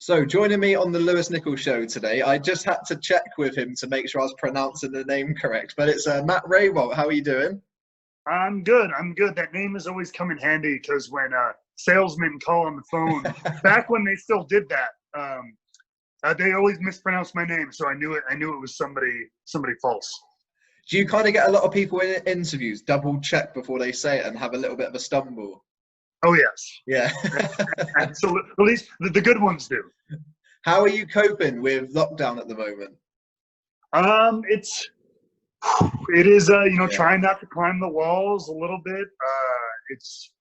So, joining me on the Lewis Nichols show today, I just had to check with him to make sure I was pronouncing the name correct, but it's Matt Rehwoldt. How are you doing? I'm good. I'm good. That name has always come in handy because when salesmen call on the phone, back when they still did that, they always mispronounced my name. So I knew it. I knew it was somebody false. Do you kind of get a lot of people in interviews double check before they say it and have a little bit of a stumble? Oh yes. Yeah. Absolutely. At least the good ones do. How are you coping with lockdown at the moment? It is Yeah. trying not to climb the walls a little bit. It's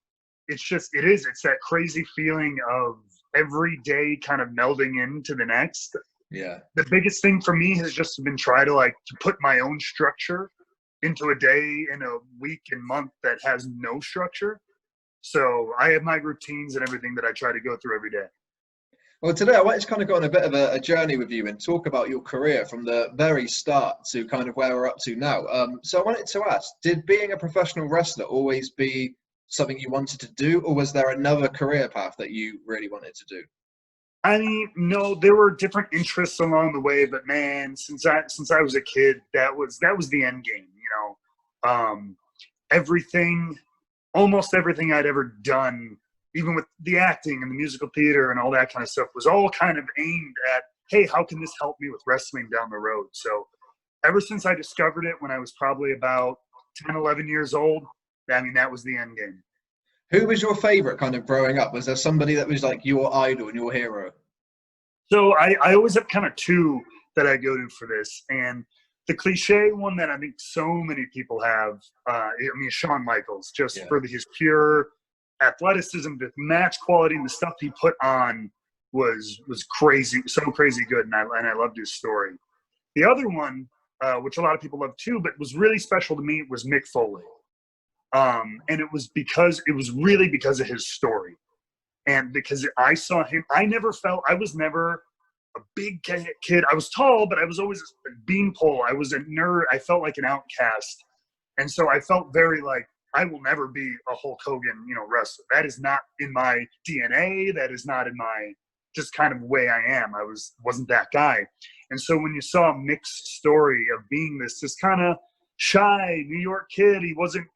that crazy feeling of every day kind of melding into the next. Yeah. The biggest thing for me has just been try to put my own structure into a day and a week and month that has no structure. So I have my routines and everything that I try to go through every day. Well, today I wanted to kind of go on a bit of a journey with you and talk about your career from the very start to kind of where we're up to now. So I wanted to ask, did being a professional wrestler always be something you wanted to do, or was there another career path that you really wanted to do? I mean, no, there were different interests along the way, but man, since I was a kid, that was the end game, almost everything I'd ever done, even with the acting and the musical theater and all that kind of stuff, was all kind of aimed at, hey, how can this help me with wrestling down the road? So ever since I discovered it when I was probably about 10, 11 years old, I mean, that was the end game. Who was your favorite kind of growing up? Was there somebody that was like your idol and your hero? So I always have kind of two that I go to for this. And the cliche one that I think so many people have, Shawn Michaels, for his pure athleticism, the match quality, and the stuff he put on was crazy, so crazy good, and I loved his story. The other one, which a lot of people love too, but was really special to me, was Mick Foley. And it was really because of his story. And because I saw him, I was never a big kid. I was tall, but I was always a beanpole. I was a nerd. I felt like an outcast. And so I felt very like, I will never be a Hulk Hogan, wrestler. That is not in my DNA. That is not in my just kind of way I am. I wasn't that guy. And so when you saw Mick's story of being this kind of shy New York kid, he wasn't,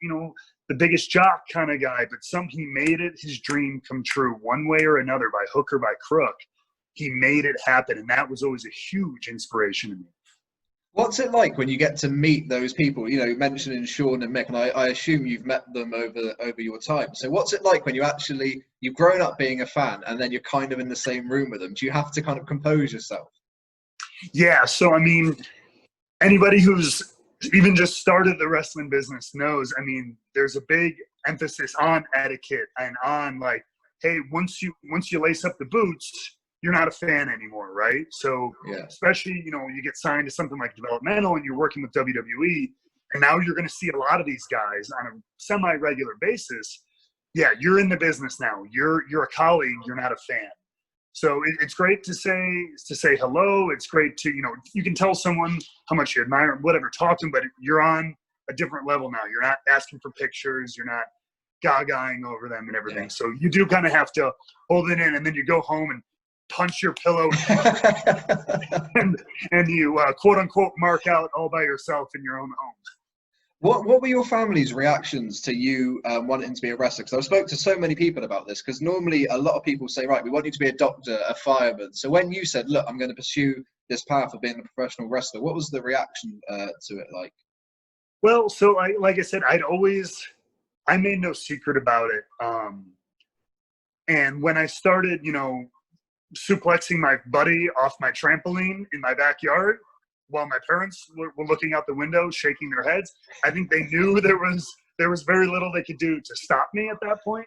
the biggest jock kind of guy, but he made it his dream come true one way or another, by hook or by crook. He made it happen, and that was always a huge inspiration to me. What's it like when you get to meet those people, mentioning Shawn and Mick, and I assume you've met them over your time. So what's it like when you've grown up being a fan and then you're kind of in the same room with them? Do you have to kind of compose yourself? Yeah, so I mean, anybody who's even just started the wrestling business knows, I mean, there's a big emphasis on etiquette and on hey, once you lace up the boots, you're not a fan anymore, right? So especially, you get signed to something like developmental and you're working with WWE, and now you're going to see a lot of these guys on a semi-regular basis. Yeah, you're in the business now. You're a colleague. You're not a fan. So it's great to say hello. It's great to, you can tell someone how much you admire them, whatever, talk to them, but you're on a different level now. You're not asking for pictures. You're not gagaing over them and everything. Yeah. So you do kind of have to hold it in, and then you go home and punch your pillow and you quote unquote mark out all by yourself in your own home. What were your family's reactions to you wanting to be a wrestler? Because I spoke to so many people about this, because normally a lot of people say, right, we want you to be a doctor, a fireman. So when you said, look, I'm going to pursue this path of being a professional wrestler, what was the reaction to it like? Well, so like I said, I made no secret about it. And when I started, suplexing my buddy off my trampoline in my backyard, while my parents were looking out the window, shaking their heads, I think they knew there was very little they could do to stop me at that point.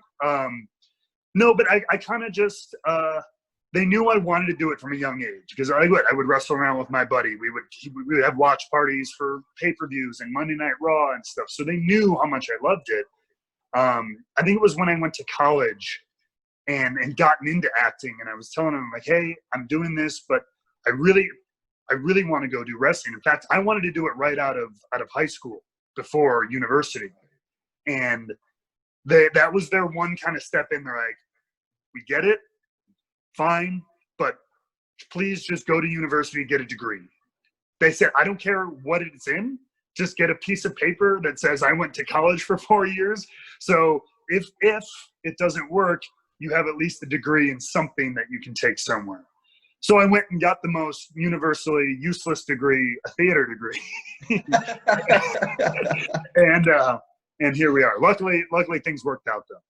No, but I kind of just, they knew I wanted to do it from a young age, because I would wrestle around with my buddy. We would have watch parties for pay-per-views and Monday Night Raw and stuff. So they knew how much I loved it. I think it was when I went to college and gotten into acting, and I was telling them, hey, I'm doing this, but I really want to go do wrestling. In fact, I wanted to do it right out of high school before university. And that was their one kind of step in. They're like, we get it, fine, but please just go to university and get a degree. They said, I don't care what it's in, just get a piece of paper that says I went to college for 4 years. So if it doesn't work, you have at least a degree in something that you can take somewhere. So I went and got the most universally useless degree, a theater degree. And here we are. Luckily things worked out though.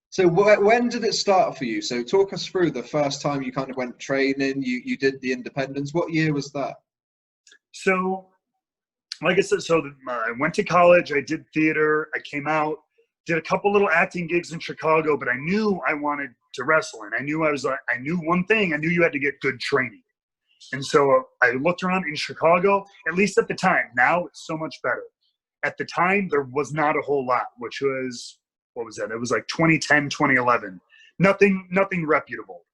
So when did it start for you? So talk us through the first time you kind of went training, you did the independence. What year was that? So like I said, I went to college, I did theater, I came out, did a couple little acting gigs in Chicago, but I knew I wanted to wrestle. And I knew one thing, I knew you had to get good training. And so I looked around in Chicago, at least at the time. Now it's so much better. At the time, there was not a whole lot, which was, what was that? It was like 2010, 2011. Nothing reputable.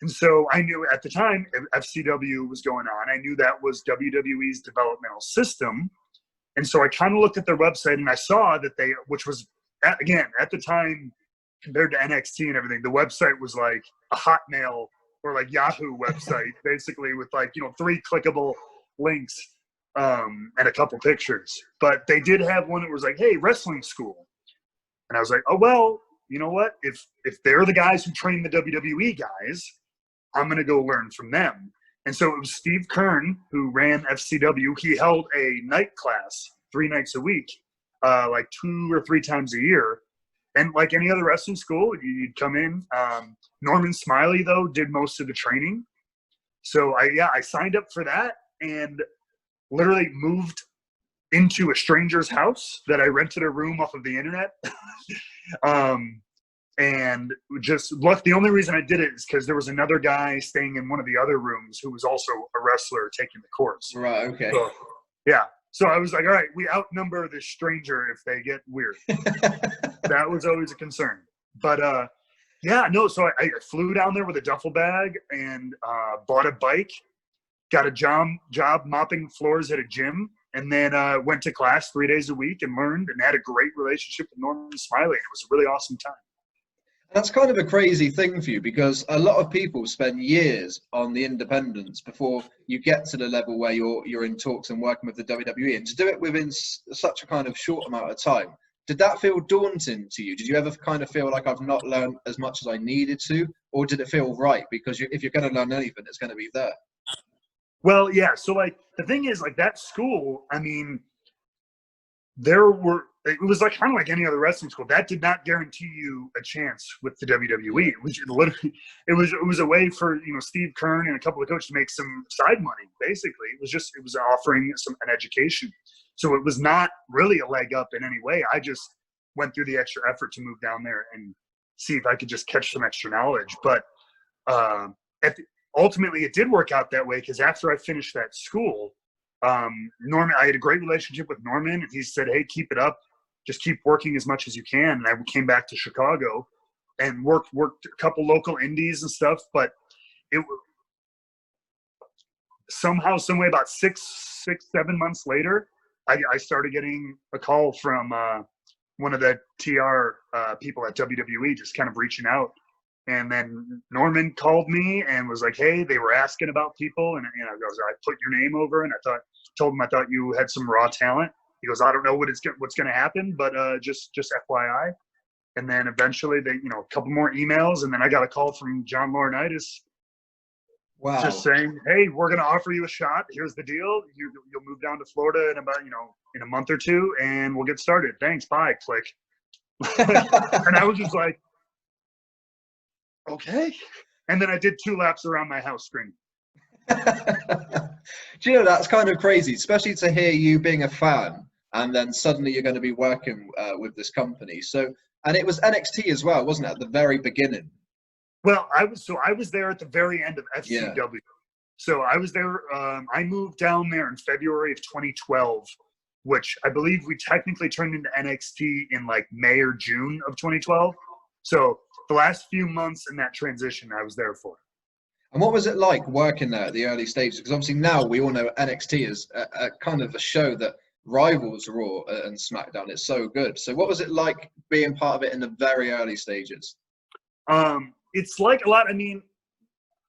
And so I knew at the time FCW was going on. I knew that was WWE's developmental system. And so I kind of looked at their website and I saw that which was, again, at the time, compared to NXT and everything, the website was like a Hotmail or like Yahoo website, basically with 3 clickable links and a couple pictures. But they did have one that was like, hey, wrestling school. And I was like, oh, well, you know what? If they're the guys who train the WWE guys, I'm going to go learn from them. And so it was Steve Kern who ran FCW. He held a night class 3 nights a week, like 2 or 3 times a year. And like any other wrestling school, you'd come in. Norman Smiley, though, did most of the training. So I signed up for that and literally moved into a stranger's house that I rented a room off of the internet. And just look, the only reason I did it is because there was another guy staying in one of the other rooms who was also a wrestler taking the course. Right, okay. So, yeah. So I was like, all right, we outnumber this stranger if they get weird. That was always a concern. But, so I flew down there with a duffel bag and bought a bike, got a job mopping floors at a gym, and then went to class 3 days a week and learned and had a great relationship with Norman Smiley. It was a really awesome time. That's kind of a crazy thing for you because a lot of people spend years on the independents before you get to the level where you're in talks and working with the WWE. And to do it within such a kind of short amount of time, did that feel daunting to you? Did you ever kind of feel like I've not learned as much as I needed to? Or did it feel right? Because if you're going to learn anything, it's going to be there. Well, yeah. So like the thing is like that school, I mean, it was like kind of like any other wrestling school. That did not guarantee you a chance with the WWE. It was literally, it was a way for Steve Kern and a couple of coaches to make some side money. Basically, it was offering an education. So it was not really a leg up in any way. I just went through the extra effort to move down there and see if I could just catch some extra knowledge. But ultimately, it did work out that way because after I finished that school, Norman, I had a great relationship with Norman, and he said, hey, keep it up. Just keep working as much as you can. And I came back to Chicago and worked a couple local indies and stuff. But it somehow, some way, about 6, 7 months later, I started getting a call from one of the TR people at WWE, just kind of reaching out. And then Norman called me and was like, hey, they were asking about people. And I put your name over and told him I thought you had some raw talent. He goes, I don't know what's going to happen, but just FYI. And then eventually they, a couple more emails. And then I got a call from John Laurinaitis. Wow. Just saying, hey, we're going to offer you a shot. Here's the deal. You'll move down to Florida in about, in a month or 2 and we'll get started. Thanks. Bye. Click. And I was just like, okay. And then I did 2 laps around my house screaming. Do you know, that's kind of crazy, especially to hear you being a fan and then suddenly you're going to be working with this company. So, and it was NXT as well, wasn't it, at the very beginning? Well, I was there at the very end of FCW. Yeah. So I was there. I moved down there in February of 2012, which I believe we technically turned into NXT in like May or June of 2012. So the last few months in that transition, I was there for. And what was it like working there at the early stages? Because obviously now we all know NXT is a kind of a show that rivals Raw and SmackDown. It's so good. So what was it like being part of it in the very early stages? It's like a lot. I mean,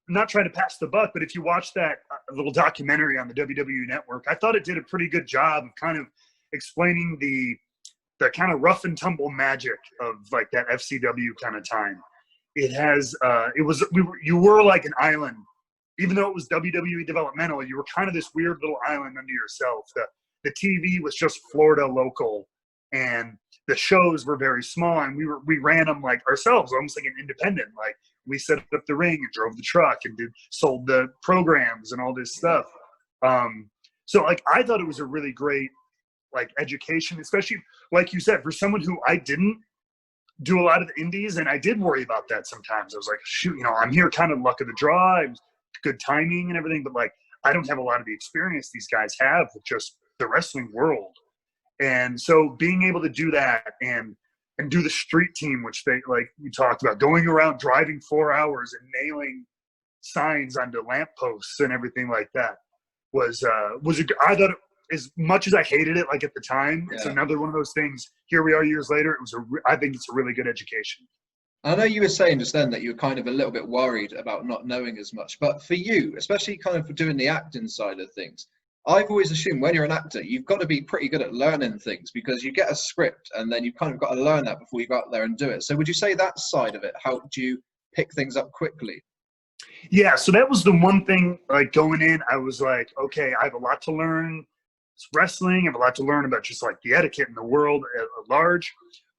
not trying to pass the buck, but if you watch that little documentary on the WWE Network, I thought it did a pretty good job of kind of explaining the kind of rough and tumble magic of like that FCW kind of time. It has, you were like an island, even though it was WWE developmental, you were kind of this weird little island unto yourself. The TV was just Florida local, and the shows were very small, and we ran them like ourselves, almost like an independent. Like we set up the ring and drove the truck and sold the programs and all this stuff. So like I thought it was a really great like education, especially like you said, for someone who I didn't do a lot of the indies, and I did worry about that sometimes. I was like, shoot, I'm here kind of luck of the draw, good timing and everything, but like I don't have a lot of the experience these guys have with just the wrestling world. And so being able to do that and do the street team, which they, like we talked about, going around driving 4 hours and nailing signs onto lampposts and everything like that I thought, as much as I hated it, like at the time, it's another one of those things. Here we are years later. I think it's a really good education. I know you were saying just then that you were kind of a little bit worried about not knowing as much, but for you, especially kind of for doing the acting side of things, I've always assumed when you're an actor, you've got to be pretty good at learning things, because you get a script and then you've kind of got to learn that before you go out there and do it. So would you say that side of it helped you pick things up quickly? Yeah, so that was the one thing, like going in, I was like, okay, I have a lot to learn. It's wrestling. I have a lot to learn about just like the etiquette in the world at large.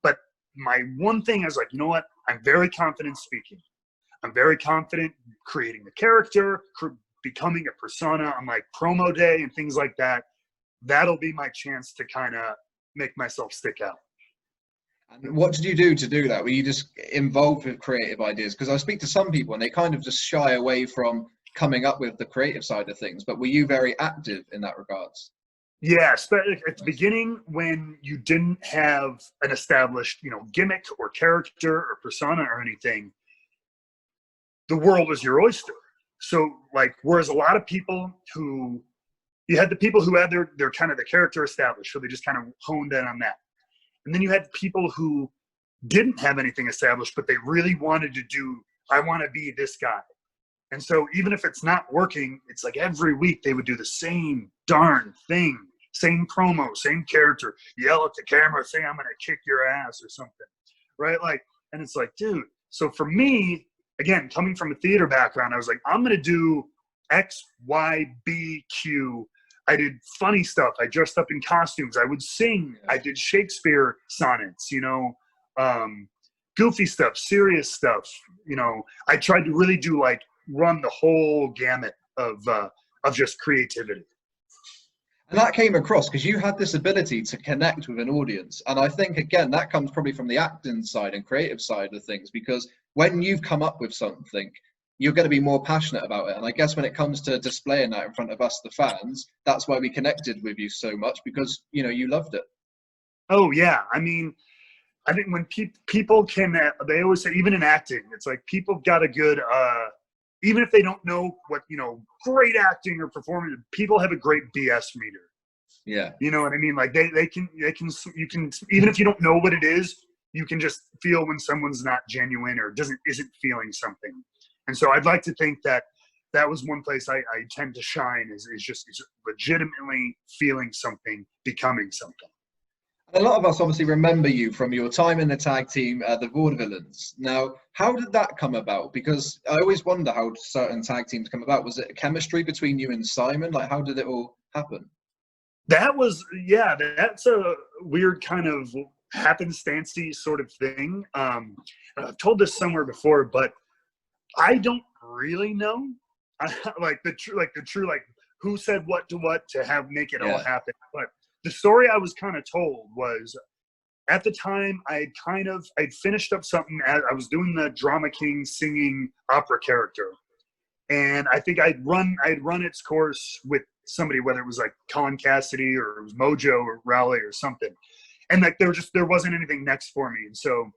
But my one thing is like, you know what? I'm very confident speaking. I'm very confident creating the character, becoming a persona on like promo day and things like that. That'll be my chance to kind of make myself stick out. And what did you do to do that? Were you just involved with creative ideas? Because I speak to some people and they kind of just shy away from coming up with the creative side of things. But were you very active in that regards? Yes, but at the beginning, when you didn't have an established, gimmick or character or persona or anything, the world was your oyster. So, like, whereas a lot of people you had the people who had their kind of the character established, so they just kind of honed in on that. And then you had people who didn't have anything established, but they really wanted to I want to be this guy. And so even if it's not working, it's like every week they would do the same darn thing, same promo, same character, yell at the camera, say, I'm going to kick your ass or something, right? Like, and it's like, dude. So for me, again, coming from a theater background, I was like, I'm going to do X, Y, B, Q. I did funny stuff. I dressed up in costumes. I would sing. I did Shakespeare sonnets, goofy stuff, serious stuff. I tried to really do like run the whole gamut of just creativity. And that came across because you had this ability to connect with an audience. And I think, again, that comes probably from the acting side and creative side of things, because when you've come up with something, you're going to be more passionate about it. And I guess when it comes to displaying that in front of us, the fans, that's why we connected with you so much, because, you loved it. Oh, yeah. I mean, I think when people can, they always say, even in acting, it's like people got a good, even if they don't know what, great acting or performing, people have a great BS meter. Yeah. You know what I mean? Like you can, even if you don't know what it is, you can just feel when someone's not genuine or isn't feeling something. And so I'd like to think that was one place I tend to shine is legitimately feeling something, becoming something. A lot of us obviously remember you from your time in the tag team, the Vaudevillains. Now, how did that come about? Because I always wonder how certain tag teams come about. Was it a chemistry between you and Simon? Like, how did it all happen? That's a weird kind of happenstancy sort of thing. I've told this somewhere before, but I don't really know. Like the true who said what to make it all happen. But the story I was kind of told was, at the time I'd finished up something. I was doing the Drama King singing opera character, and I think I'd run its course with somebody, whether it was like Colin Cassidy or it was Mojo or Rowley or something, and like there wasn't anything next for me. And so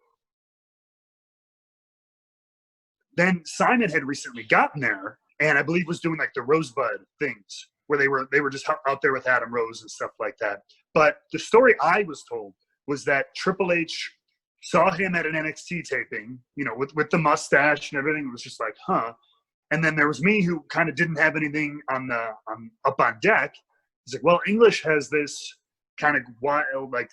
then Simon had recently gotten there, and I believe was doing like the Rosebud things, where they were just out there with Adam Rose and stuff like that. But the story I was told was that Triple H saw him at an NXT taping, with the mustache and everything. It was just like, huh. And then there was me who kind of didn't have anything up on deck. He's like, well, English has this kind of wild, like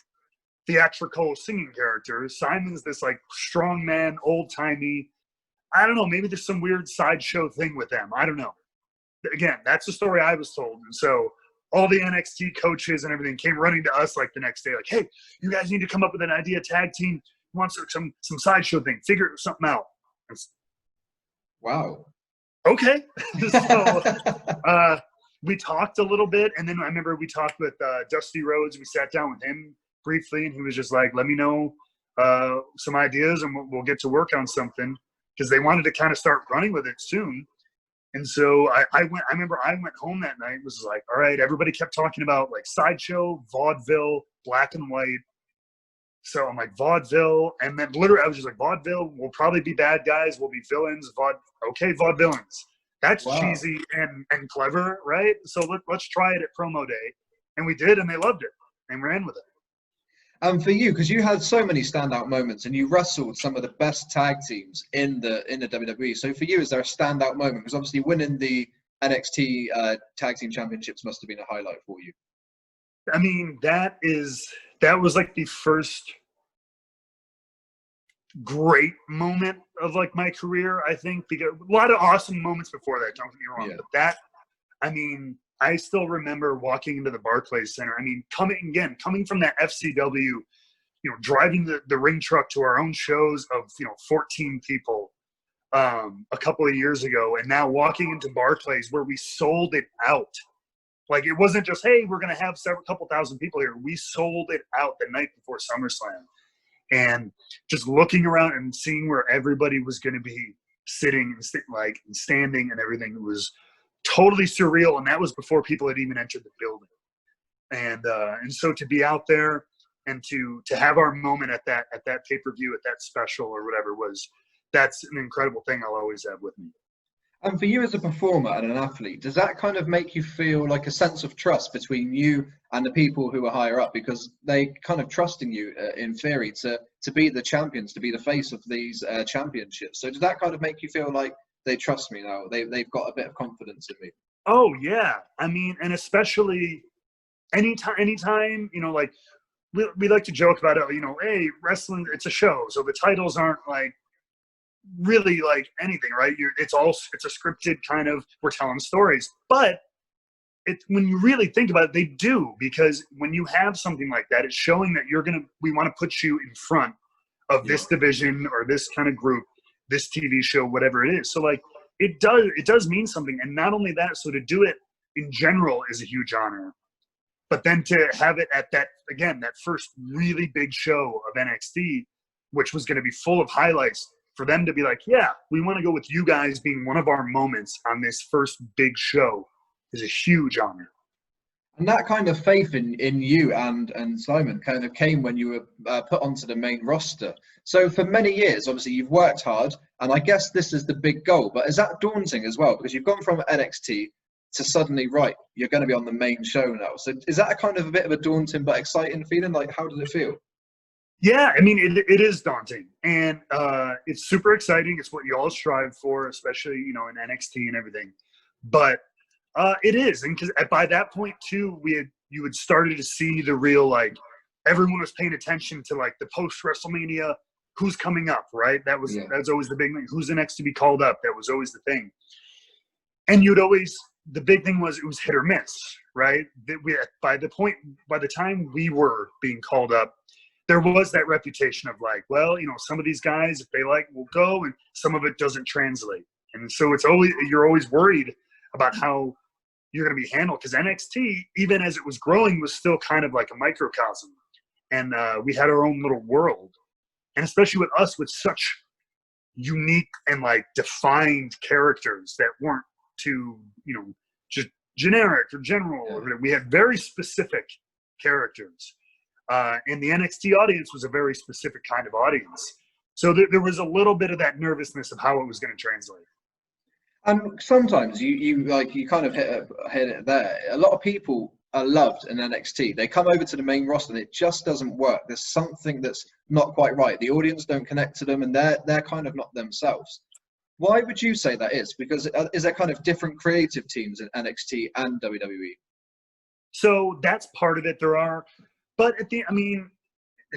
theatrical singing character. Simon's this like strong man, old timey. I don't know. Maybe there's some weird sideshow thing with them. I don't know. Again, that's the story I was told. And so all the NXT coaches and everything came running to us like the next day, like, hey, you guys need to come up with an idea. Tag team wants some sideshow thing. Figure something out. Wow. Okay. So we talked a little bit, and then I remember we talked with Dusty Rhodes. We sat down with him briefly, and he was just like, let me know some ideas, and we'll get to work on something, because they wanted to kind of start running with it soon. And so I remember I went home that night, was like, all right, everybody kept talking about like sideshow, vaudeville, black and white. So I'm like, vaudeville. And then literally I was just like, vaudeville, we'll probably be bad guys. We'll be villains. Okay, vaudevillains. That's cheesy and clever, right? So let's try it at promo day. And we did, and they loved it and ran with it. For you, because you had so many standout moments and you wrestled some of the best tag teams in the WWE. So for you, is there a standout moment? Because obviously winning the NXT Tag Team Championships must have been a highlight for you. I mean, that was like the first great moment of like my career, I think, because a lot of awesome moments before that, don't get me wrong. Yeah. But that, I mean, I still remember walking into the Barclays Center. I mean, coming from that FCW, you know, driving the ring truck to our own shows of, 14 people a couple of years ago, and now walking into Barclays where we sold it out. Like, it wasn't just, hey, we're going to have a couple thousand people here. We sold it out the night before SummerSlam. And just looking around and seeing where everybody was going to be sitting and standing and everything, it was totally surreal. And that was before people had even entered the building. And so to be out there and to have our moment at that pay-per-view, at that special or whatever, that's an incredible thing I'll always have with me. And for you as a performer and an athlete, does that kind of make you feel like a sense of trust between you and the people who are higher up, because they kind of trusting you in theory to be the champions, to be the face of these championships? So does that kind of make you feel like they trust me now? They've got a bit of confidence in me. Oh yeah, I mean, and especially anytime, like we like to joke about it. Hey, wrestling, it's a show, so the titles aren't like really like anything, right? It's a scripted kind of, we're telling stories, but when you really think about it, they do, because when you have something like that, it's showing that we want to put you in front of this division or this kind of group, this TV show, whatever it is. So like it does mean something. And not only that, so to do it in general is a huge honor, but then to have it at that first really big show of NXT, which was going to be full of highlights, for them to be like, yeah, we want to go with you guys being one of our moments on this first big show, is a huge honor. And that kind of faith in you and Simon kind of came when you were put onto the main roster. So for many years, obviously, you've worked hard, and I guess this is the big goal. But is that daunting as well? Because you've gone from NXT to suddenly, right, you're going to be on the main show now. So is that a kind of a bit of a daunting but exciting feeling? Like, how does it feel? Yeah, I mean, it is daunting, and it's super exciting. It's what you all strive for, especially, in NXT and everything. But it is, and because by that point too, you had started to see the real, like, everyone was paying attention to like the post WrestleMania, who's coming up, right? That's always the big thing. Who's the next to be called up? That was always the thing. And the big thing was, it was hit or miss, right? By the time we were being called up, there was that reputation of like, well, some of these guys, if they like, will go, and some of it doesn't translate. And so you're always worried about how you're going to be handled, because NXT, even as it was growing, was still kind of like a microcosm. And we had our own little world. And especially with us, with such unique and like defined characters that weren't too, just generic or general. Yeah. We had very specific characters. And the NXT audience was a very specific kind of audience. So there was a little bit of that nervousness of how it was going to translate. And sometimes you kind of hit it there. A lot of people are loved in NXT. They come over to the main roster and it just doesn't work. There's something that's not quite right. The audience don't connect to them, and they're kind of not themselves. Why would you say that is? Because is there kind of different creative teams in NXT and WWE? So that's part of it. There are, but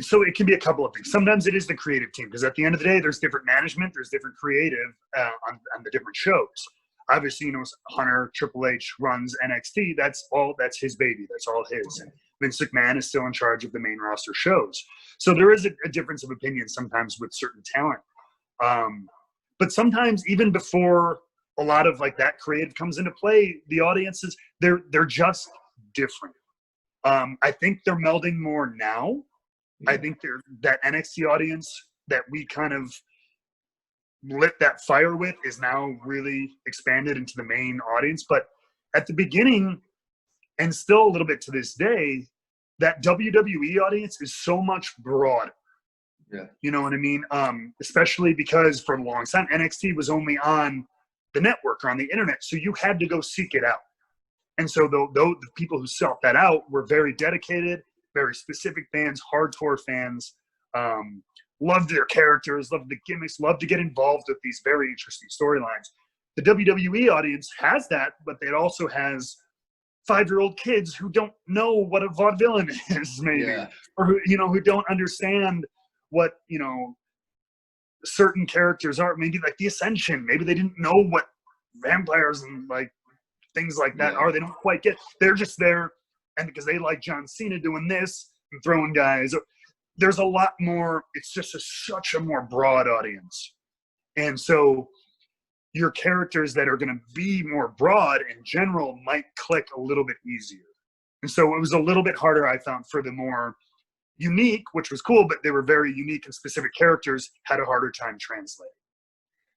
so it can be a couple of things. Sometimes it is the creative team, because at the end of the day, there's different management, there's different creative on the different shows. Obviously, Hunter, Triple H runs NXT. That's his baby. That's all his. And Vince McMahon is still in charge of the main roster shows. So there is a difference of opinion sometimes with certain talent. But sometimes even before a lot of like that creative comes into play, the audiences, they're just different. I think they're melding more now. I think that NXT audience that we kind of lit that fire with is now really expanded into the main audience. But at the beginning, and still a little bit to this day, that WWE audience is so much broader. Yeah. You know what I mean? Especially because for a long time, NXT was only on the network or on the internet. So you had to go seek it out. And so the people who sought that out were very dedicated, very specific fans, hardcore fans, loved their characters, loved the gimmicks, loved to get involved with these very interesting storylines. The WWE audience has that, but it also has 5-year-old kids who don't know what a vaudevillain is, maybe, or who don't understand what certain characters are. Maybe like the Ascension. Maybe they didn't know what vampires and like things like that are. They don't quite get. They're just there, and because they like John Cena doing this and throwing guys. There's a lot more. It's just such a more broad audience, and so your characters that are going to be more broad in general might click a little bit easier. And so it was a little bit harder, I found, for the more unique, which was cool, but they were very unique and specific characters, had a harder time translating.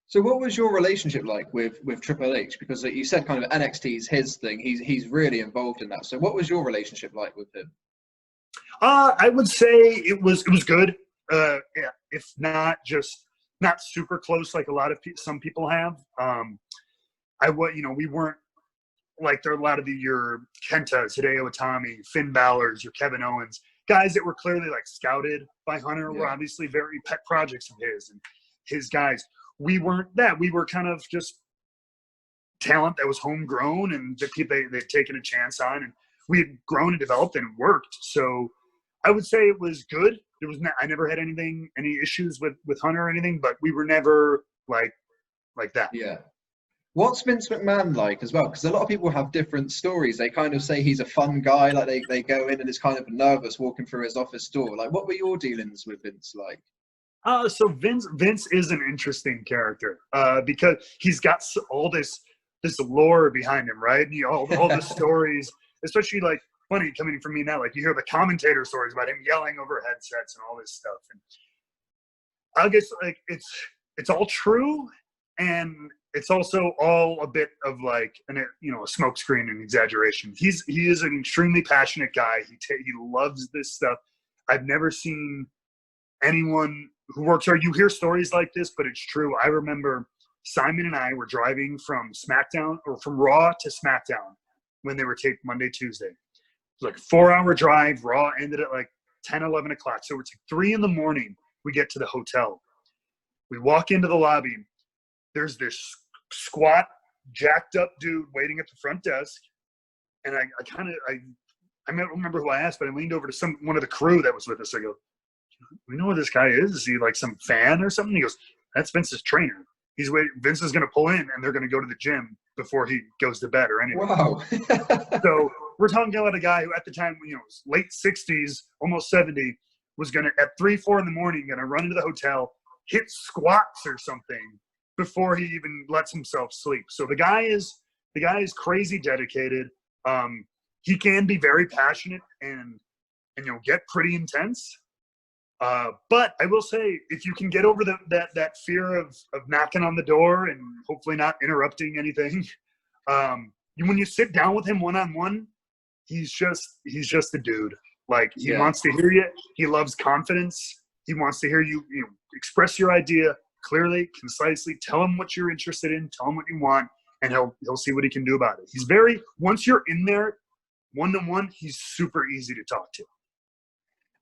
So what was your relationship like with Triple H? Because you said kind of NXT is his thing. He's really involved in that. So what was your relationship like with him? I would say it was good. If not not super close like some people have. We weren't like there are a lot of your Kentas, Hideo Itami, Finn Balor's, your Kevin Owens, guys that were clearly like scouted by Hunter, were obviously very pet projects of his and his guys. We weren't that. We were kind of just talent that was homegrown and that they'd taken a chance on, and we had grown and developed and worked. So I would say it was good. I never had any issues with Hunter or anything, but we were never like that. Yeah. What's Vince McMahon like as well? Because a lot of people have different stories. They kind of say he's a fun guy, like they go in and is kind of nervous walking through his office door. Like, what were your dealings with Vince like? So Vince is an interesting character because he's got all this lore behind him, right? All the stories, especially like funny coming from me now. Like you hear the commentator stories about him yelling over headsets and all this stuff, and I guess like it's all true, and it's also all a bit of like a smokescreen and exaggeration. He is an extremely passionate guy. He loves this stuff. I've never seen anyone who works hard. You hear stories like this, but it's true. I remember Simon and I were driving from SmackDown or from Raw to SmackDown when they were taped Monday, Tuesday. It was like a 4-hour drive. Raw ended at like 10, 11 o'clock. So it's like 3 a.m. We get to the hotel. We walk into the lobby. There's this squat, jacked up dude waiting at the front desk. And I don't remember who I asked, but I leaned over to one of the crew that was with us. I go, we know who this guy is. Is he like some fan or something? He goes, that's Vince's trainer. He's waiting. Vince is going to pull in and they're going to go to the gym before he goes to bed or anything. Wow. So we're talking about a guy who at the time, was late 60s, almost 70, was going to, at 3, 4 in the morning, going to run into the hotel, hit squats or something before he even lets himself sleep. So the guy is crazy dedicated. He can be very passionate and get pretty intense. But I will say, if you can get over that fear of knocking on the door and hopefully not interrupting anything, when you sit down with him one-on-one, he's just a dude. Like he wants to hear you. He loves confidence. He wants to hear you, express your idea clearly, concisely. Tell him what you're interested in. Tell him what you want, and he'll see what he can do about it. Once you're in there, one-to-one, he's super easy to talk to.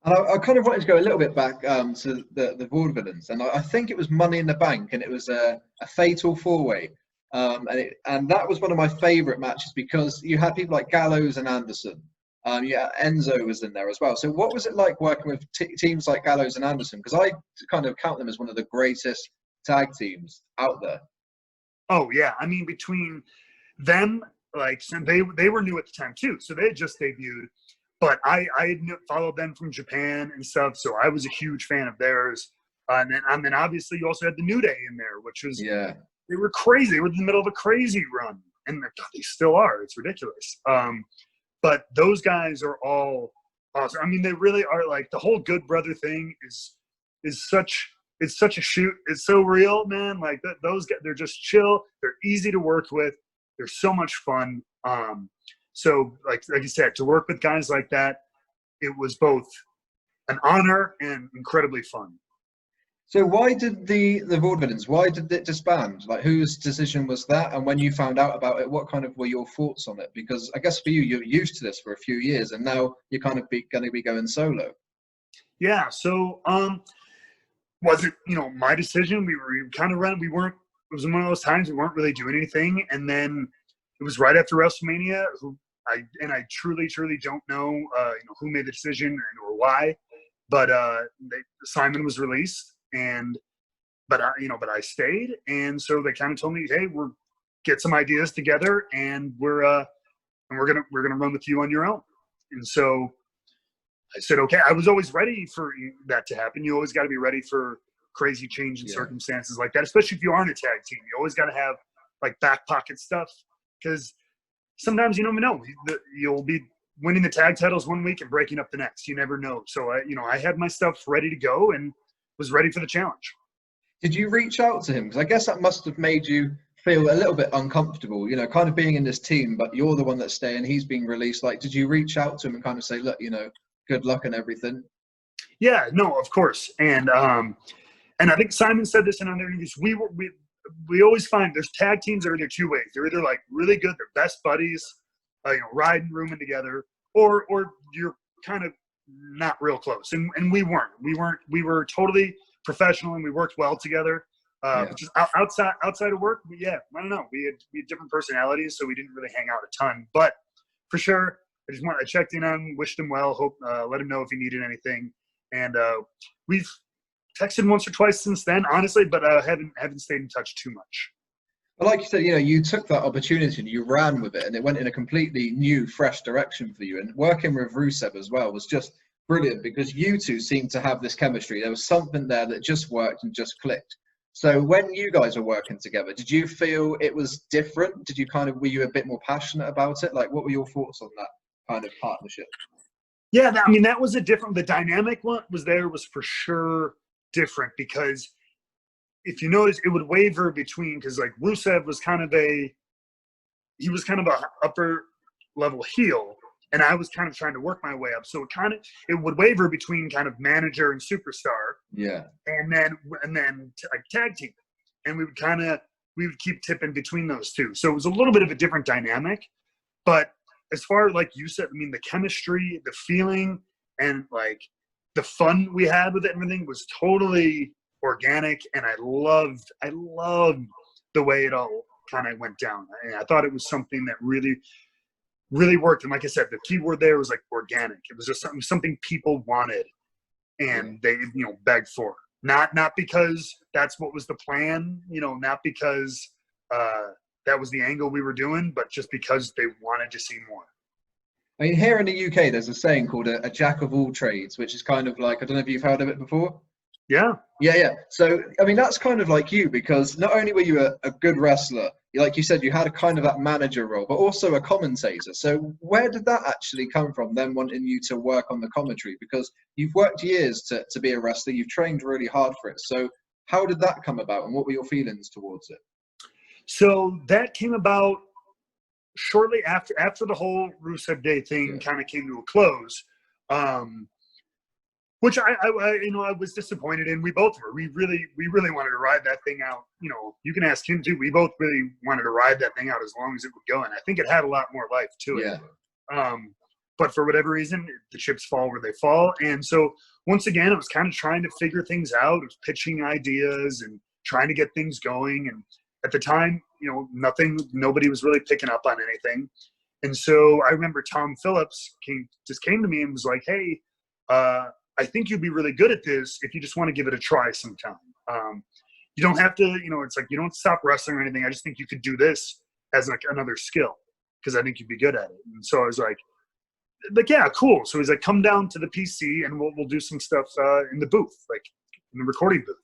And I kind of wanted to go a little bit back to the Vaudevillains, and I think it was Money in the Bank, and it was a fatal four-way, and that was one of my favourite matches because you had people like Gallows and Anderson. Yeah, Enzo was in there as well. So what was it like working with teams like Gallows and Anderson? Because I kind of count them as one of the greatest tag teams out there. Oh yeah, I mean between them, like they were new at the time too, so they had just debuted. But I had followed them from Japan and stuff, so I was a huge fan of theirs. And then obviously you also had the New Day in there, which was they were crazy. They were in the middle of a crazy run, and they still are. It's ridiculous. But those guys are all awesome. I mean, they really are. Like the whole Good Brother thing is such a shoot. It's so real, man. Like those guys, they're just chill. They're easy to work with. They're so much fun. So like you said, to work with guys like that, it was both an honor and incredibly fun. So why did the Vaudevillains, why did it disband? Like whose decision was that? And when you found out about it, what kind of were your thoughts on it? Because I guess for you, you're used to this for a few years, and now you're kind of going to be going solo. Yeah. So was it my decision? We kind of ran. We weren't. It was one of those times we weren't really doing anything, and then it was right after WrestleMania. I truly don't know who made the decision or why, but Simon was released, but I stayed, and so they kind of told me, hey, we're get some ideas together, and we're gonna run with you on your own. And so I said, okay. I was always ready for that to happen. You always got to be ready for crazy change in circumstances like that, especially if you aren't a tag team. You always got to have like back pocket stuff, because sometimes you never know. You'll be winning the tag titles one week and breaking up the next. You never know. So I had my stuff ready to go and was ready for the challenge. Did you reach out to him? Because I guess that must have made you feel a little bit uncomfortable, kind of being in this team, but you're the one that's staying, he's being released. Like, did you reach out to him and kind of say, look, good luck and everything? Yeah, no, of course. And I think Simon said this in other interviews. We always find there's tag teams that are either two ways. They're either like really good, they're best buddies, riding, rooming together, or you're kind of not real close. And we weren't. We were totally professional, and we worked well together. Just outside of work, I don't know. We had different personalities, so we didn't really hang out a ton. But for sure, I checked in on him, wished him well, let him know if he needed anything. And we've texted once or twice since then, honestly, but haven't stayed in touch too much. Well, like you said, you took that opportunity and you ran with it, and it went in a completely new, fresh direction for you. And working with Rusev as well was just brilliant, because you two seemed to have this chemistry. There was something there that just worked and just clicked. So when you guys were working together, did you feel it was different? Were you a bit more passionate about it? Like, what were your thoughts on that kind of partnership? Yeah, that was the dynamic was for sure different, because if you notice, it would waver between, because like Rusev was kind of a upper level heel, and I was kind of trying to work my way up. So it would waver between kind of manager and superstar. Yeah. And then like tag team. And we would keep tipping between those two. So it was a little bit of a different dynamic. But as far as like you said, the chemistry, the feeling, and like the fun we had with it and everything was totally organic. And I loved the way it all kind of went down. And I thought it was something that really worked. And like I said, the key word there was like organic. It was just something people wanted, and they begged for. Not because that's what was the plan, not because that was the angle we were doing, but just because they wanted to see more. I mean, here in the UK, there's a saying called a jack of all trades, which is kind of like, I don't know if you've heard of it before. Yeah. So, that's kind of like you, because not only were you a good wrestler, like you said, you had a kind of that manager role, but also a commentator. So where did that actually come from, them wanting you to work on the commentary? Because you've worked years to be a wrestler, you've trained really hard for it. So how did that come about, and what were your feelings towards it? So that came about shortly after the whole Rusev Day thing kind of came to a close. Which I was disappointed in. We both were. We really wanted to ride that thing out. You can ask him too. We both really wanted to ride that thing out as long as it would go, and I think it had a lot more life to it. but for whatever reason, the chips fall where they fall. And so once again, I was kind of trying to figure things out. I was pitching ideas and trying to get things going. And at the time, nobody was really picking up on anything. And so I remember Tom Phillips came to me and was like, hey, I think you'd be really good at this if you just want to give it a try sometime. You don't have to, it's like you don't stop wrestling or anything. I just think you could do this as like another skill because I think you'd be good at it. And so I was like, yeah, cool. So he's like, come down to the PC and we'll do some stuff in the booth, like in the recording booth.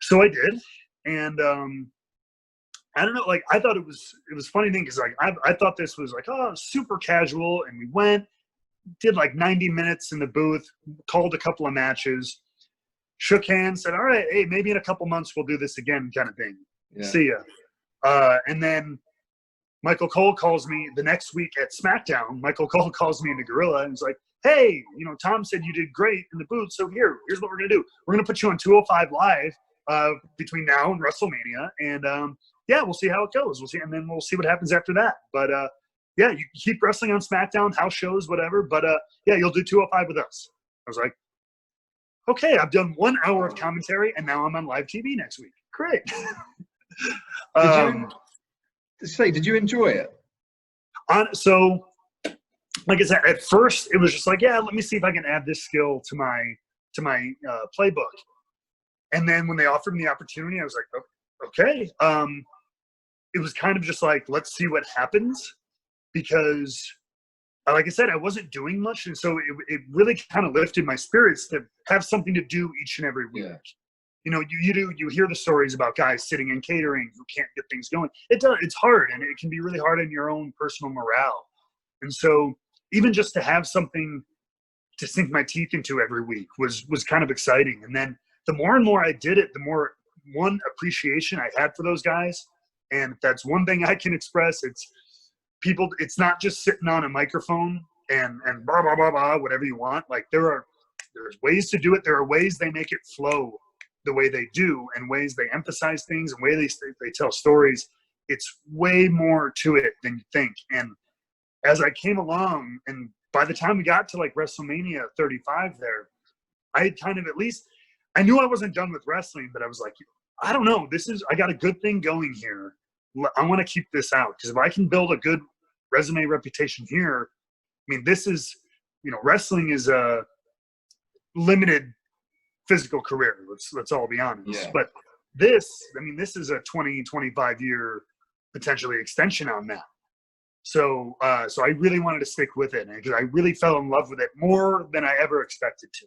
So I did. And I don't know, like I thought it was a funny thing because like I thought this was like, oh, super casual. And we went, did like 90 minutes in the booth, called a couple of matches, shook hands, said, all right, hey, maybe in a couple months we'll do this again kind of thing. Yeah. See ya. And then Michael Cole calls me the next week at SmackDown. Michael Cole calls me in the Gorilla and is like, hey, Tom said you did great in the booth, so here's what we're going to do. We're going to put you on 205 Live between now and WrestleMania, and yeah, we'll see how it goes. And then we'll see what happens after that. But yeah, you keep wrestling on SmackDown, house shows, whatever, but yeah, you'll do 205 with us. I was like, okay, I've done 1 hour of commentary, and now I'm on live TV next week. Great. Did you enjoy it? So, like I said, at first it was just like, yeah, let me see if I can add this skill to my playbook. And then when they offered me the opportunity, I was like, okay. It was kind of just like, let's see what happens, because, like I said, I wasn't doing much, and so it really kind of lifted my spirits to have something to do each and every week. Yeah. You hear the stories about guys sitting in catering who can't get things going. It's hard, and it can be really hard on your own personal morale. And so even just to have something to sink my teeth into every week was kind of exciting. And then the more and more I did it, the more appreciation I had for those guys. And if that's one thing I can express, it's not just sitting on a microphone and blah, blah, blah, blah, whatever you want. Like there's ways to do it. There are ways they make it flow the way they do, and ways they emphasize things, and ways they tell stories. It's way more to it than you think. And as I came along, and by the time we got to like WrestleMania 35 there, I had kind of I knew I wasn't done with wrestling, but I was like, I don't know. I got a good thing going here. I want to keep this out, because if I can build a good resume reputation here, I mean, this is, wrestling is a limited physical career. Let's all be honest. Yeah. But this is a 20, 25 year potentially extension on that. So I really wanted to stick with it, because I really fell in love with it more than I ever expected to.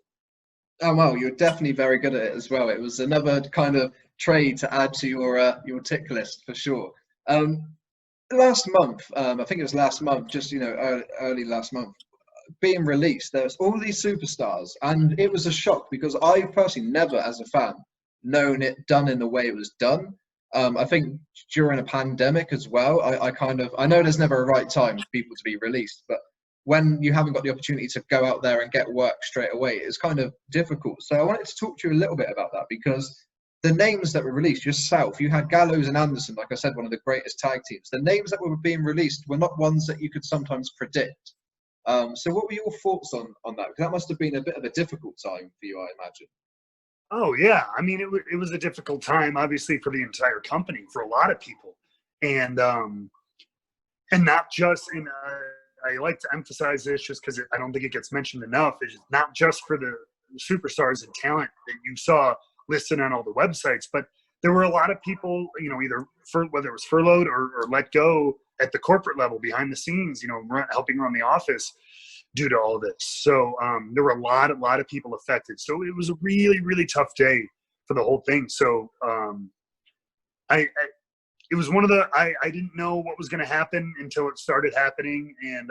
Oh, well, you're definitely very good at it as well. It was another kind of trade to add to your tick list for sure. Last month, I think it was last month, just, early last month, being released, there's all these superstars, and it was a shock because I personally never, as a fan, known it done in the way it was done. I think during a pandemic as well, I know there's never a right time for people to be released, but when you haven't got the opportunity to go out there and get work straight away, it's kind of difficult. So I wanted to talk to you a little bit about that, because the names that were released yourself, you had Gallows and Anderson, like I said, one of the greatest tag teams. The names that were being released were not ones that you could sometimes predict. So what were your thoughts on that? Because that must have been a bit of a difficult time for you, I imagine. Oh, yeah. I mean, it was a difficult time, obviously, for the entire company, for a lot of people. And not just in I like to emphasize this just because I don't think it gets mentioned enough. It's not just for the superstars and talent that you saw listed on all the websites, but there were a lot of people, either whether it was furloughed or let go at the corporate level behind the scenes, helping run the office due to all this. So there were a lot of people affected. So it was a really, really tough day for the whole thing. So it was one of I didn't know what was going to happen until it started happening. And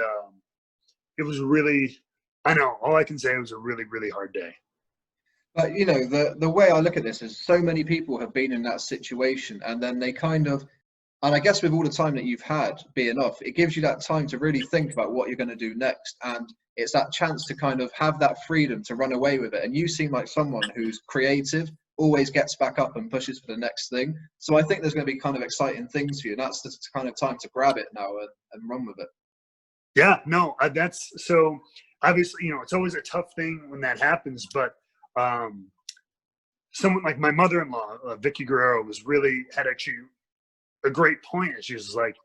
it was really, I know, all I can say, it was a really, really hard day. But, the way I look at this is so many people have been in that situation, and then they kind of, and I guess with all the time that you've had being off, it gives you that time to really think about what you're going to do next. And it's that chance to kind of have that freedom to run away with it. And you seem like someone who's creative, always gets back up and pushes for the next thing. So I think there's going to be kind of exciting things for you. And that's the kind of time to grab it now and run with it. Yeah, no, that's so obviously, it's always a tough thing when that happens, but someone like my mother-in-law, Vickie Guerrero, had actually a great point. She was like,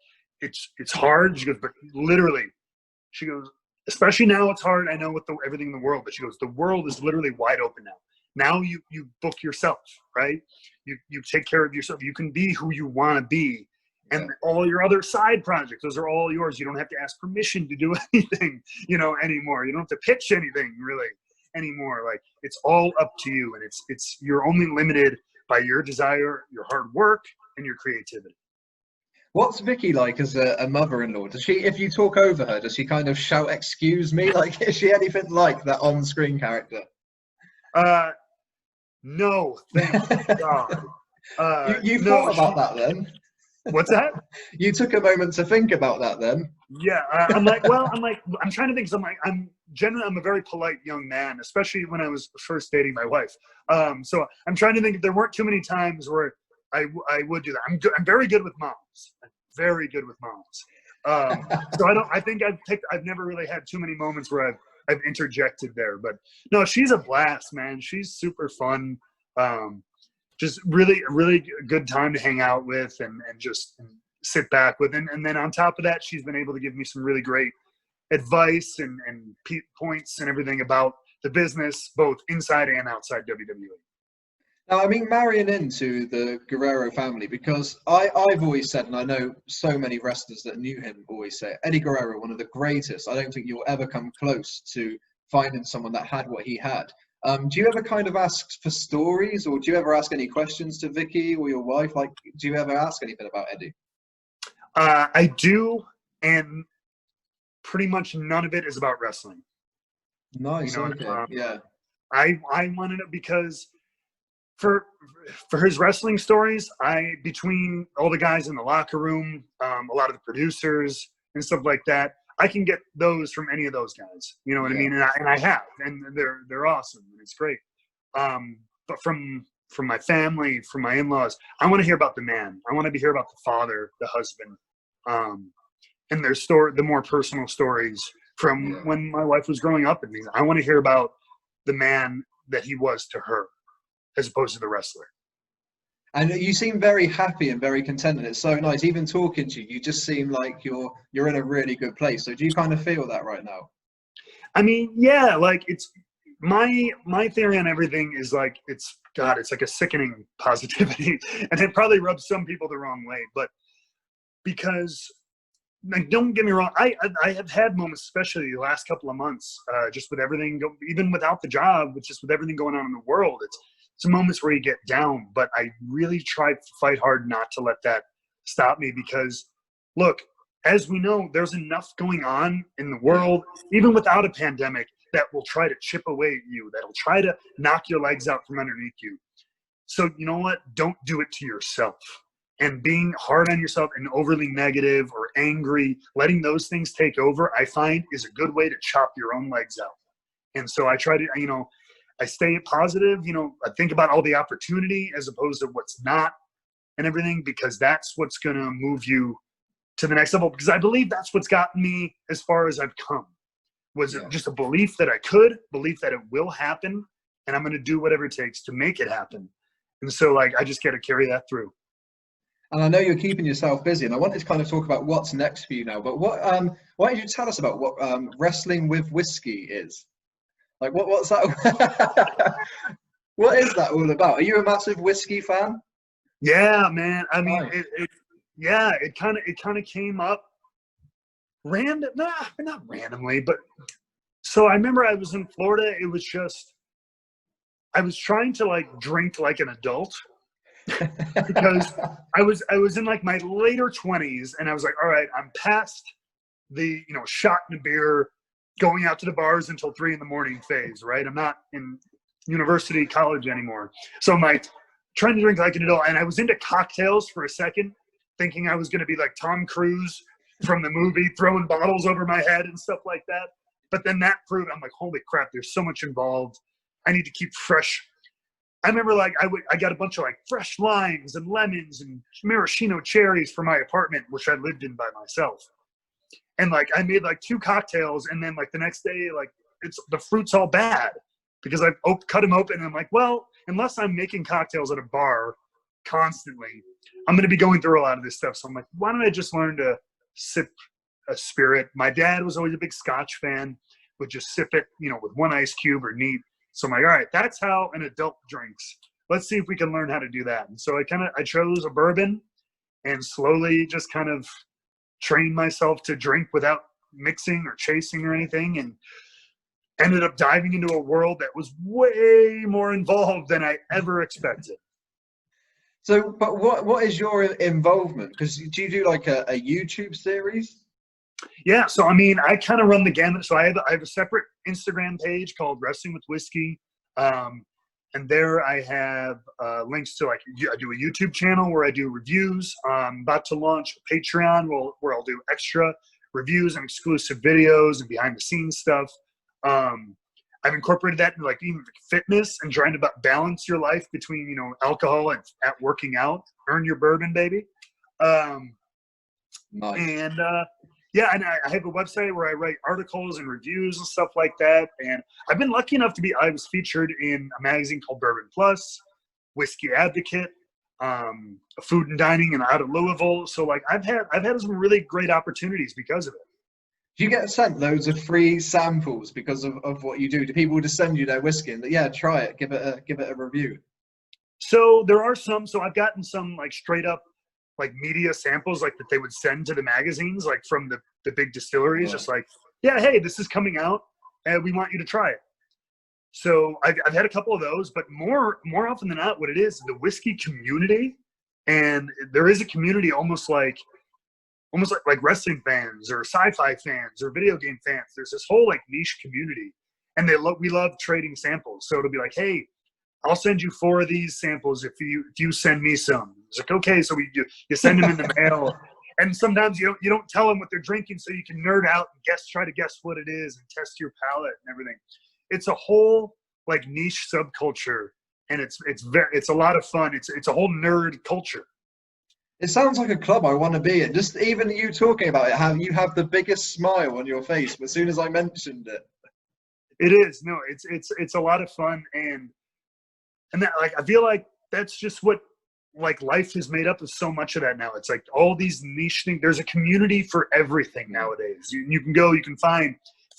it's hard. She goes, but literally, she goes, especially now it's hard. I know with everything in the world, but she goes, the world is literally wide open now. Now you book yourself, right? You take care of yourself. You can be who you want to be. And all your other side projects, those are all yours. You don't have to ask permission to do anything, anymore. You don't have to pitch anything really anymore. Like, it's all up to you. And you're only limited by your desire, your hard work, and your creativity. What's Vickie like as a mother-in-law? Does she, if you talk over her, does she kind of shout, "Excuse me"? Like, is she anything like that on-screen character? No, thank God. You thought about that then? What's that? You took a moment to think about that then? Yeah, I'm trying to think. So I'm a very polite young man, especially when I was first dating my wife. So I'm trying to think if there weren't too many times where I would do that. I'm very good with moms. I'm very good with moms. So I've never really had too many moments where I've interjected there. But no, she's a blast, man. She's super fun. Just really, really good time to hang out with and just sit back with. And then on top of that, she's been able to give me some really great advice and points and everything about the business, both inside and outside WWE. Now, I mean, marrying into the Guerrero family, because I've always said, and I know so many wrestlers that knew him always say, Eddie Guerrero, one of the greatest. I don't think you'll ever come close to finding someone that had what he had. Do you ever kind of ask for stories, or do you ever ask any questions to Vickie or your wife? Like, do you ever ask anything about Eddie? I do, and pretty much none of it is about wrestling. Nice, okay, yeah. I wanted it because for his wrestling stories, between all the guys in the locker room, a lot of the producers and stuff like that, I can get those from any of those guys. You know what I mean? And I have, and they're awesome, and it's great. But from my family, from my in-laws, I want to hear about the man. I want to hear about the father, the husband, and the more personal stories from when my wife was growing up and things. I want to hear about the man that he was to her, as opposed to the wrestler. And you seem very happy and very content, and it's so nice. Even talking to you, you just seem like you're in a really good place. So do you kind of feel that right now? I mean, yeah, like it's my theory on everything is like it's like a sickening positivity, and it probably rubs some people the wrong way. But because, like, don't get me wrong, I have had moments, especially the last couple of months, just with everything, even without the job, just with everything going on in the world. It's some moments where you get down, but I really try to fight hard not to let that stop me, because look, as we know, there's enough going on in the world, even without a pandemic, that will try to chip away at you, that'll try to knock your legs out from underneath you. So you know what? Don't do it to yourself. And being hard on yourself and overly negative or angry, letting those things take over, I find is a good way to chop your own legs out. And so I try to, I stay positive, I think about all the opportunity as opposed to what's not and everything, because that's what's going to move you to the next level. Because I believe that's what's gotten me as far as I've come, was just a belief that belief that it will happen, and I'm going to do whatever it takes to make it happen. And so, I just got to carry that through. And I know you're keeping yourself busy, and I wanted to kind of talk about what's next for you now. But why don't you tell us about what wrestling with whiskey is? Like, what's that? What is that all about? Are you a massive whiskey fan? Yeah, man. I mean, it kind of came up not randomly, but so I remember I was in Florida. It was just, I was trying to drink like an adult because I was in my later 20s, and I was like, all right, I'm past the, shot in a beer, going out to the bars until 3 a.m. phase, right? I'm not in university, college anymore. So I'm trying to drink like an adult. And I was into cocktails for a second, thinking I was going to be like Tom Cruise from the movie, throwing bottles over my head and stuff like that. But then that proved, I'm like, holy crap, there's so much involved. I need to keep fresh. I remember I got a bunch of fresh limes and lemons and maraschino cherries for my apartment, which I lived in by myself. And like I made like 2 cocktails, and then like the next day, like the fruit's all bad because I cut them open, and I'm like, well, unless I'm making cocktails at a bar constantly, I'm going to be going through a lot of this stuff. So I'm like, why don't I just learn to sip a spirit? My dad was always a big Scotch fan, would just sip it, with 1 ice cube or neat. So I'm like, all right, that's how an adult drinks. Let's see if we can learn how to do that. And so I chose a bourbon and slowly just kind of trained myself to drink without mixing or chasing or anything, and ended up diving into a world that was way more involved than I ever expected. So, but what is your involvement? Because do you do like a YouTube series? Yeah, so I mean, I kind of run the gamut. So I have a separate Instagram page called Wrestling with Whiskey, and there I have links to, like, I do a YouTube channel where I do reviews. I'm about to launch a Patreon where I'll do extra reviews and exclusive videos and behind the scenes stuff. I've incorporated that into like even fitness and trying to balance your life between, alcohol and working out. Earn your bourbon, baby. Nice. And yeah, and I have a website where I write articles and reviews and stuff like that. And I've been lucky enough I was featured in a magazine called Bourbon Plus, Whiskey Advocate, Food and Dining, and out of Louisville. So like I've had some really great opportunities because of it. Do you get sent loads of free samples because of what you do? Do people just send you their whiskey and try it, give it a review? So there are some. So I've gotten some like straight up like media samples like that they would send to the magazines, like from the big distilleries, just like, yeah, hey, this is coming out and we want you to try it. So I've had a couple of those, but more often than not, what it is, the whiskey community, and there is a community almost like wrestling fans or sci-fi fans or video game fans. There's this whole like niche community, and we love trading samples. So it'll be like, hey, I'll send you 4 of these samples if you send me some. It's like, okay, so you send them in the mail, and sometimes you don't tell them what they're drinking, so you can nerd out and try to guess what it is and test your palate and everything. It's a whole like niche subculture, and it's a lot of fun. It's a whole nerd culture. It sounds like a club I want to be in. Just even you talking about it, how you have the biggest smile on your face as soon as I mentioned it. It is. No, it's a lot of fun, and that, like, I feel like that's just what like life is made up of. So much of that now. It's like all these niche things. There's a community for everything nowadays. You can find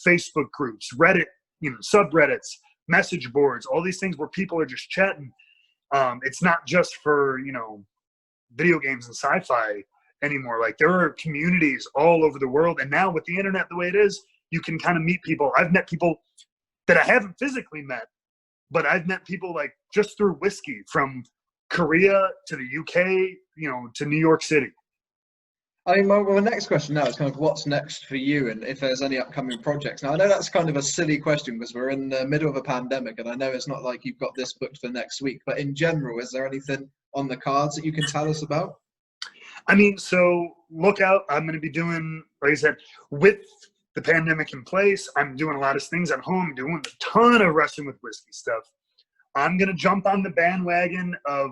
Facebook groups, Reddit, subreddits, message boards, all these things where people are just chatting. It's not just for video games and sci-fi anymore. Like there are communities all over the world, and now with the internet the way it is, you can kind of meet people. I've met people that I haven't physically met, but I've met people like just through whiskey, from Korea to the UK, to New York City. I mean, my next question now is kind of what's next for you, and if there's any upcoming projects. Now, I know that's kind of a silly question because we're in the middle of a pandemic, and I know it's not like you've got this booked for next week, but in general, is there anything on the cards that you can tell us about? I mean, so look out. I'm going to be doing, like I said, with the pandemic in place, I'm doing a lot of things at home, doing a ton of Wrestling with Whiskey stuff. I'm going to jump on the bandwagon of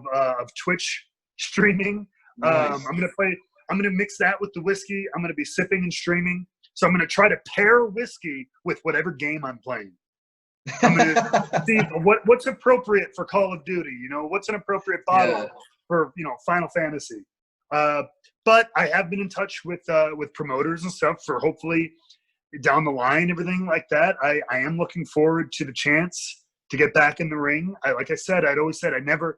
Twitch streaming. Nice. I'm going to mix that with the whiskey. I'm going to be sipping and streaming. So I'm going to try to pair whiskey with whatever game I'm playing. I'm going to see what's appropriate for Call of Duty. What's an appropriate bottle for Final Fantasy. But I have been in touch with promoters and stuff for hopefully down the line, everything like that. I am looking forward to the chance to get back in the ring. Like I said, I'd always said I never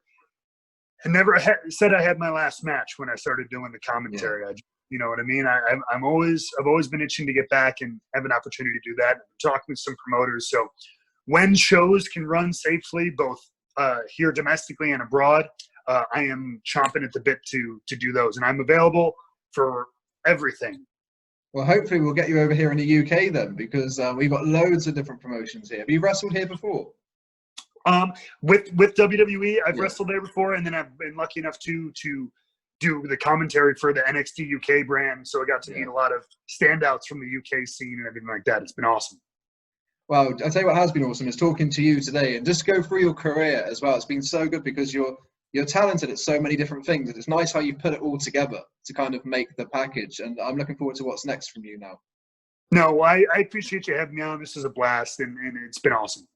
said I had my last match when I started doing the commentary. Yeah. You know what I mean? I've always been itching to get back and have an opportunity to do that. I'm talking with some promoters. So when shows can run safely, both here domestically and abroad, I am chomping at the bit to do those. And I'm available for everything. Well, hopefully we'll get you over here in the UK then, because we've got loads of different promotions here. Have you wrestled here before? With WWE, I've wrestled there before, and then I've been lucky enough to do the commentary for the NXT UK brand. So I got to meet a lot of standouts from the UK scene and everything like that. It's been awesome. Well, I'll tell you what has been awesome is talking to you today, and just go through your career as well. It's been so good because you're talented at so many different things. And it's nice how you put it all together to kind of make the package. And I'm looking forward to what's next from you now. No, I appreciate you having me on. This is a blast, and it's been awesome.